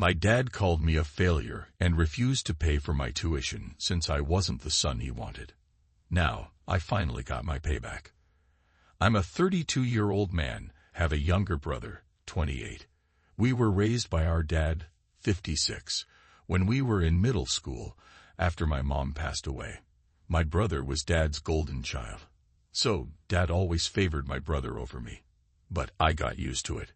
My dad called me a failure and refused to pay for my tuition since I wasn't the son he wanted. Now, I finally got my payback. I'm a 32-year-old man, have a younger brother, 28. We were raised by our dad, 56, when we were in middle school after my mom passed away. My brother was Dad's golden child. So, Dad always favored my brother over me. But I got used to it.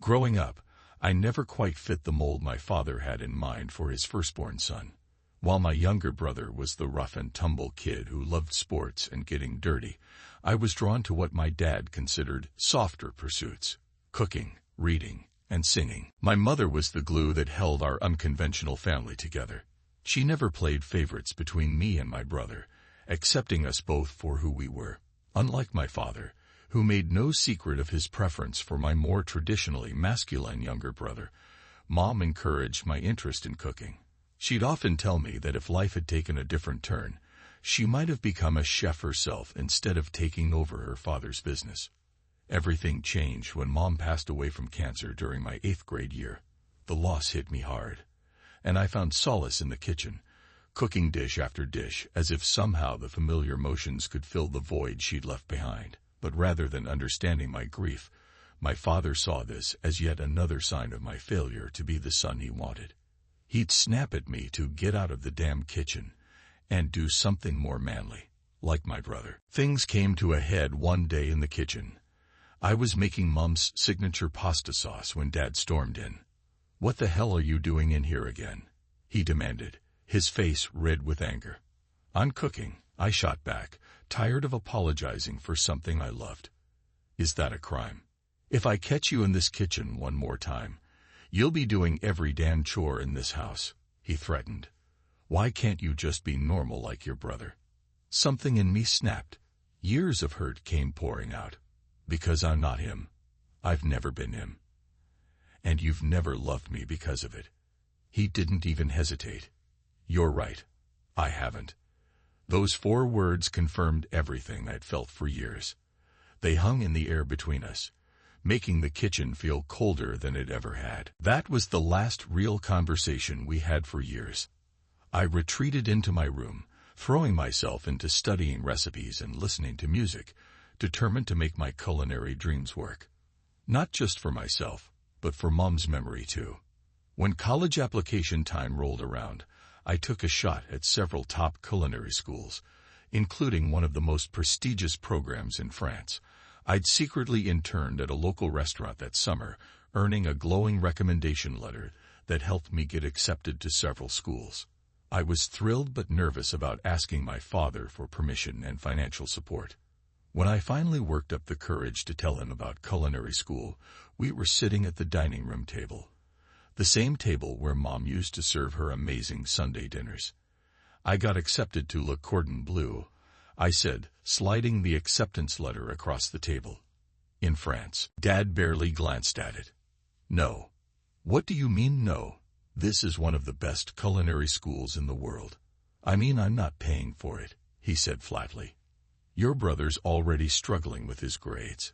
Growing up, I never quite fit the mold my father had in mind for his firstborn son. While my younger brother was the rough-and-tumble kid who loved sports and getting dirty, I was drawn to what my dad considered softer pursuits: cooking, reading, and singing. My mother was the glue that held our unconventional family together. She never played favorites between me and my brother, accepting us both for who we were. Unlike my father, who made no secret of his preference for my more traditionally masculine younger brother, Mom encouraged my interest in cooking. She'd often tell me that if life had taken a different turn, she might have become a chef herself instead of taking over her father's business. Everything changed when Mom passed away from cancer during my 8th grade year. The loss hit me hard, and I found solace in the kitchen, cooking dish after dish as if somehow the familiar motions could fill the void she'd left behind. But rather than understanding my grief, my father saw this as yet another sign of my failure to be the son he wanted. He'd snap at me to get out of the damn kitchen and do something more manly, like my brother. Things came to a head one day in the kitchen. I was making Mom's signature pasta sauce when Dad stormed in. "What the hell are you doing in here again?" he demanded, his face red with anger. "I'm cooking," I shot back, tired of apologizing for something I loved. "Is that a crime? If I catch you in this kitchen one more time, you'll be doing every damn chore in this house," he threatened. "Why can't you just be normal like your brother?" Something in me snapped. Years of hurt came pouring out. Because I'm not him. I've never been him. And you've never loved me because of it. He didn't even hesitate. "You're right. I haven't." Those 4 words confirmed everything I'd felt for years. They hung in the air between us, making the kitchen feel colder than it ever had. That was the last real conversation we had for years. I retreated into my room, throwing myself into studying recipes and listening to music, determined to make my culinary dreams work. Not just for myself, but for Mom's memory too. When college application time rolled around, I took a shot at several top culinary schools, including one of the most prestigious programs in France. I'd secretly interned at a local restaurant that summer, earning a glowing recommendation letter that helped me get accepted to several schools. I was thrilled but nervous about asking my father for permission and financial support. When I finally worked up the courage to tell him about culinary school, we were sitting at the dining room table. The same table where Mom used to serve her amazing Sunday dinners. "I got accepted to Le Cordon Bleu," I said, sliding the acceptance letter across the table. "In France." Dad barely glanced at it. "No." "What do you mean, no? This is one of the best culinary schools in the world." "I mean, I'm not paying for it," he said flatly. "Your brother's already struggling with his grades.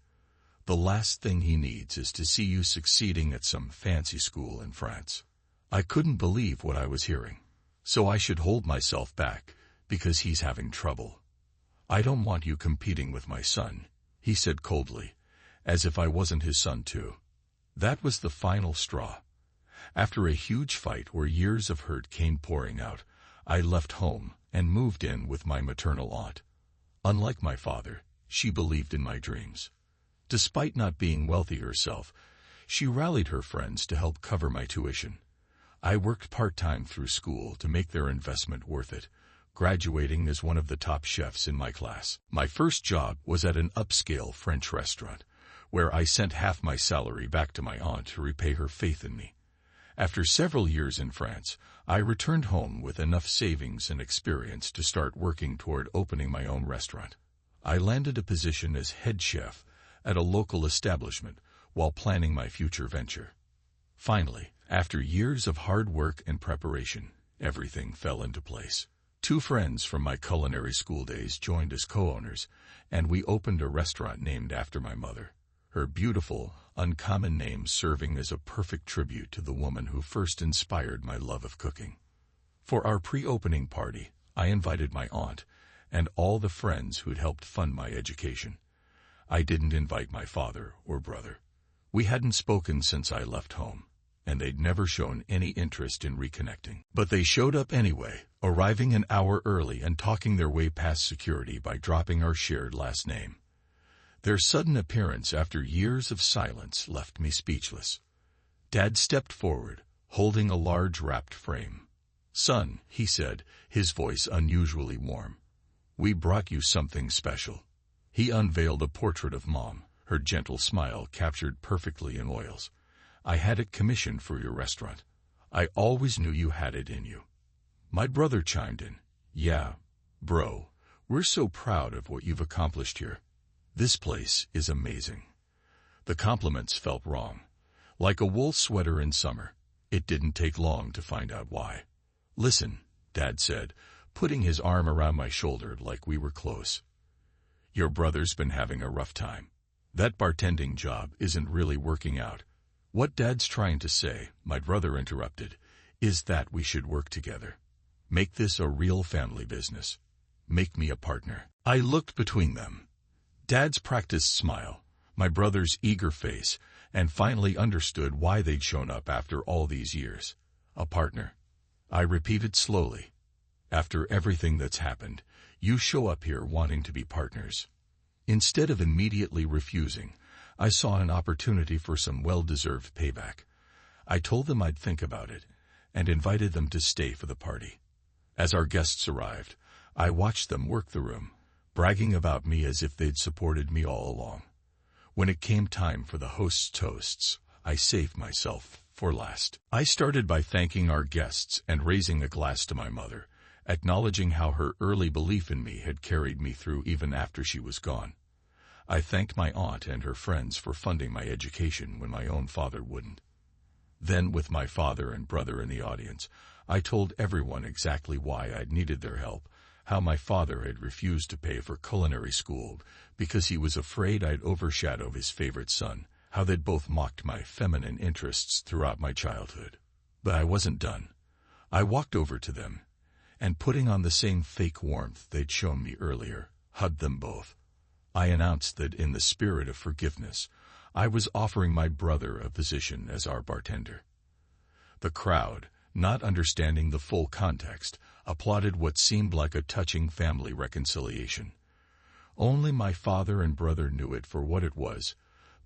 The last thing he needs is to see you succeeding at some fancy school in France." I couldn't believe what I was hearing. "So I should hold myself back, because he's having trouble." "I don't want you competing with my son," he said coldly, as if I wasn't his son too. That was the final straw. After a huge fight where years of hurt came pouring out, I left home and moved in with my maternal aunt. Unlike my father, she believed in my dreams. Despite not being wealthy herself, she rallied her friends to help cover my tuition. I worked part-time through school to make their investment worth it, graduating as one of the top chefs in my class. My first job was at an upscale French restaurant, where I sent half my salary back to my aunt to repay her faith in me. After several years in France, I returned home with enough savings and experience to start working toward opening my own restaurant. I landed a position as head chef at a local establishment while planning my future venture. Finally, after years of hard work and preparation, everything fell into place. 2 friends from my culinary school days joined as co-owners, and we opened a restaurant named after my mother. Her beautiful, uncommon name serving as a perfect tribute to the woman who first inspired my love of cooking. For our pre-opening party, I invited my aunt and all the friends who'd helped fund my education. I didn't invite my father or brother. We hadn't spoken since I left home, and they'd never shown any interest in reconnecting. But they showed up anyway, arriving an hour early and talking their way past security by dropping our shared last name. Their sudden appearance after years of silence left me speechless. Dad stepped forward, holding a large wrapped frame. "Son," he said, his voice unusually warm, "we brought you something special." He unveiled a portrait of Mom, her gentle smile captured perfectly in oils. "I had it commissioned for your restaurant. I always knew you had it in you." My brother chimed in, "Yeah, bro, we're so proud of what you've accomplished here. This place is amazing." The compliments felt wrong. Like a wool sweater in summer, it didn't take long to find out why. "Listen," Dad said, putting his arm around my shoulder like we were close. "Your brother's been having a rough time. That bartending job isn't really working out." "What Dad's trying to say," my brother interrupted, "is that we should work together. Make this a real family business. Make me a partner." I looked between them. Dad's practiced smile, my brother's eager face, and finally understood why they'd shown up after all these years. "A partner," I repeated slowly. "After everything that's happened, you show up here wanting to be partners." Instead of immediately refusing, I saw an opportunity for some well-deserved payback. I told them I'd think about it, and invited them to stay for the party. As our guests arrived, I watched them work the room, bragging about me as if they'd supported me all along. When it came time for the host's toasts, I saved myself for last. I started by thanking our guests and raising a glass to my mother, acknowledging how her early belief in me had carried me through even after she was gone. I thanked my aunt and her friends for funding my education when my own father wouldn't. Then, with my father and brother in the audience, I told everyone exactly why I'd needed their help, how my father had refused to pay for culinary school because he was afraid I'd overshadow his favorite son, how they'd both mocked my feminine interests throughout my childhood. But I wasn't done. I walked over to them, and putting on the same fake warmth they'd shown me earlier, hugged them both. I announced that in the spirit of forgiveness, I was offering my brother a position as our bartender. The crowd, not understanding the full context, applauded what seemed like a touching family reconciliation. Only my father and brother knew it for what it was,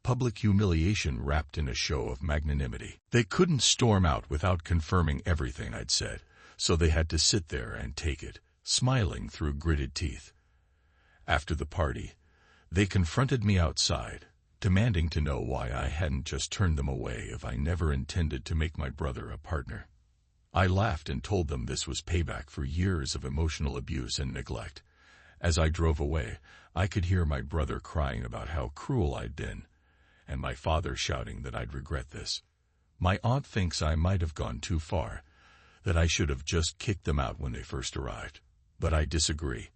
public humiliation wrapped in a show of magnanimity. They couldn't storm out without confirming everything I'd said, so they had to sit there and take it, smiling through gritted teeth. After the party, they confronted me outside, demanding to know why I hadn't just turned them away if I never intended to make my brother a partner. I laughed and told them this was payback for years of emotional abuse and neglect. As I drove away, I could hear my brother crying about how cruel I'd been, and my father shouting that I'd regret this. My aunt thinks I might have gone too far, that I should have just kicked them out when they first arrived. But I disagree.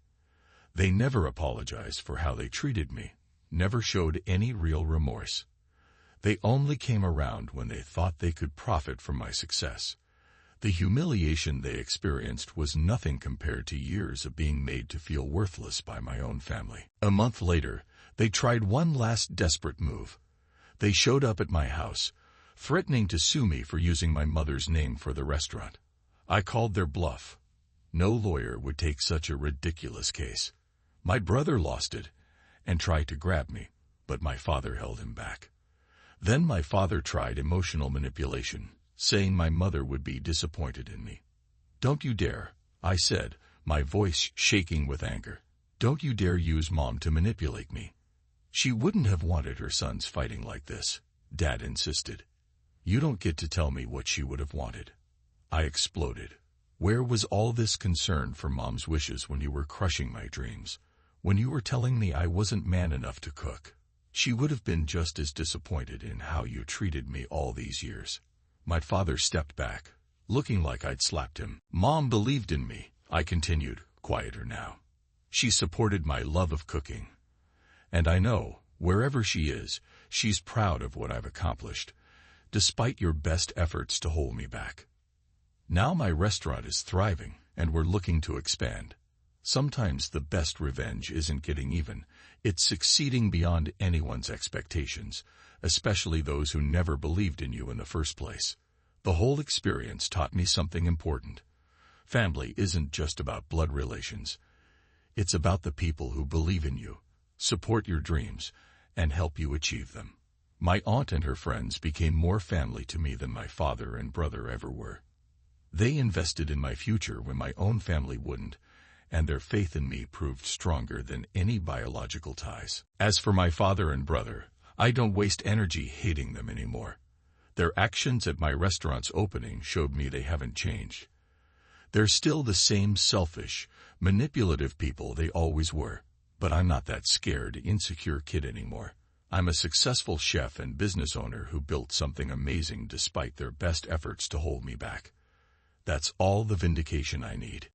They never apologized for how they treated me, never showed any real remorse. They only came around when they thought they could profit from my success. The humiliation they experienced was nothing compared to years of being made to feel worthless by my own family. A month later, they tried one last desperate move. They showed up at my house, threatening to sue me for using my mother's name for the restaurant. I called their bluff. No lawyer would take such a ridiculous case. My brother lost it and tried to grab me, but my father held him back. Then my father tried emotional manipulation, saying my mother would be disappointed in me. "Don't you dare," I said, my voice shaking with anger. "Don't you dare use Mom to manipulate me. She wouldn't have wanted her sons fighting like this," Dad insisted. "You don't get to tell me what she would have wanted." I exploded. Where was all this concern for Mom's wishes when you were crushing my dreams? When you were telling me I wasn't man enough to cook? She would have been just as disappointed in how you treated me all these years. My father stepped back, looking like I'd slapped him. "Mom believed in me," I continued, quieter now. "She supported my love of cooking. And I know, wherever she is, She's proud of what I've accomplished, despite your best efforts to hold me back. Now my restaurant is thriving, and we're looking to expand. Sometimes the best revenge isn't getting even, it's succeeding beyond anyone's expectations, especially those who never believed in you in the first place. The whole experience taught me something important. Family isn't just about blood relations. It's about the people who believe in you, support your dreams, and help you achieve them. My aunt and her friends became more family to me than my father and brother ever were. They invested in my future when my own family wouldn't, and their faith in me proved stronger than any biological ties. As for my father and brother, I don't waste energy hating them anymore. Their actions at my restaurant's opening showed me they haven't changed. They're still the same selfish, manipulative people they always were, but I'm not that scared, insecure kid anymore. I'm a successful chef and business owner who built something amazing despite their best efforts to hold me back. That's all the vindication I need.